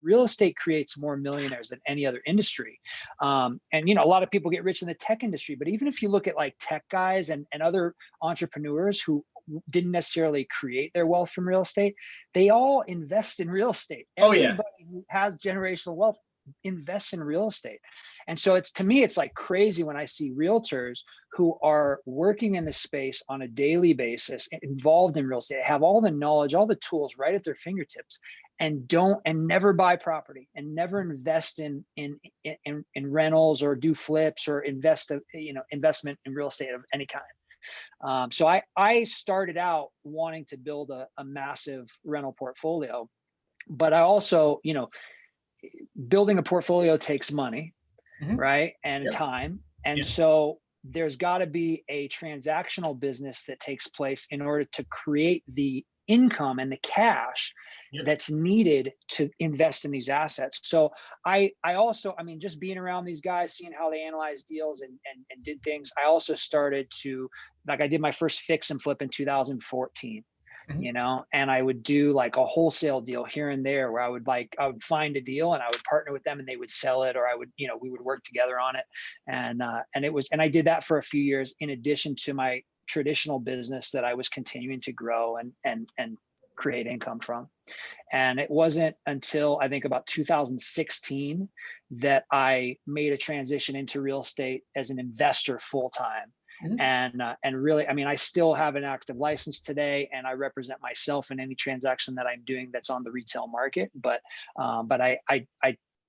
real estate creates more millionaires than any other industry. And a lot of people get rich in the tech industry, but even if you look at like tech guys and other entrepreneurs who didn't necessarily create their wealth from real estate, they all invest in real estate. Oh yeah. Everybody who has generational wealth invests in real estate. And so to me, it's like crazy when I see realtors who are working in the space on a daily basis, involved in real estate, have all the knowledge, all the tools right at their fingertips, and never buy property and never invest in rentals or do flips or investment in real estate of any kind. So I started out wanting to build a massive rental portfolio, but I also, building a portfolio takes money, right? And Yep. time. And Yeah. so there's got to be a transactional business that takes place in order to create the income and the cash Yep. that's needed to invest in these assets. So I also, just being around these guys, seeing how they analyze deals and did things, I also started to, like, I did my first fix and flip in 2014. And I would do like a wholesale deal here and there where I would find a deal and I would partner with them and they would sell it, or I would, we would work together on it. And I did that for a few years in addition to my traditional business that I was continuing to grow and create income from. And it wasn't until I think about 2016 that I made a transition into real estate as an investor full time. And really, I still have an active license today, and I represent myself in any transaction that I'm doing that's on the retail market. But I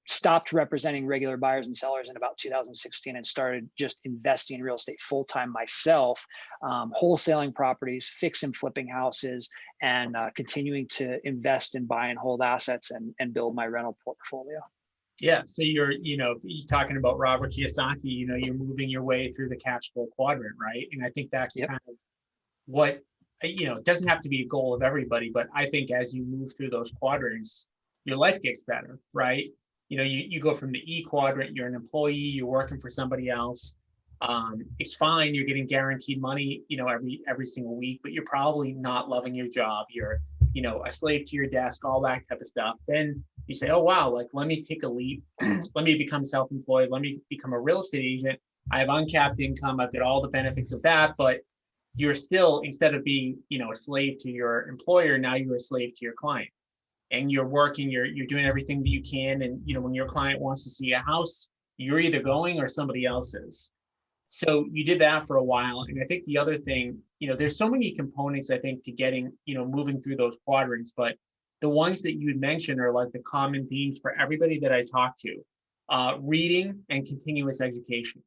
stopped representing regular buyers and sellers in about 2016 and started just investing in real estate full time myself, wholesaling properties, fix and flipping houses, and continuing to invest and buy and hold assets and build my rental portfolio. Yeah. So you're talking about Robert Kiyosaki, you're moving your way through the Cashflow Quadrant, right? And I think that's kind of what, it doesn't have to be a goal of everybody, but I think as you move through those quadrants, your life gets better, right? You go from the E quadrant, you're an employee, you're working for somebody else. It's fine. You're getting guaranteed money, every single week, but you're probably not loving your job. You're, a slave to your desk, all that type of stuff. Then you say, oh, wow, like, let me take a leap. Let me become self-employed. Let me become a real estate agent. I have uncapped income. I've got all the benefits of that, but you're still, instead of being, a slave to your employer, now you're a slave to your client. And you're working, you're doing everything that you can. And, when your client wants to see a house, you're either going or somebody else is. So you did that for a while. And I think the other thing, there's so many components, I think, to getting, moving through those quadrants, but the ones that you had mentioned are like the common themes for everybody that I talk to. Reading and continuous education.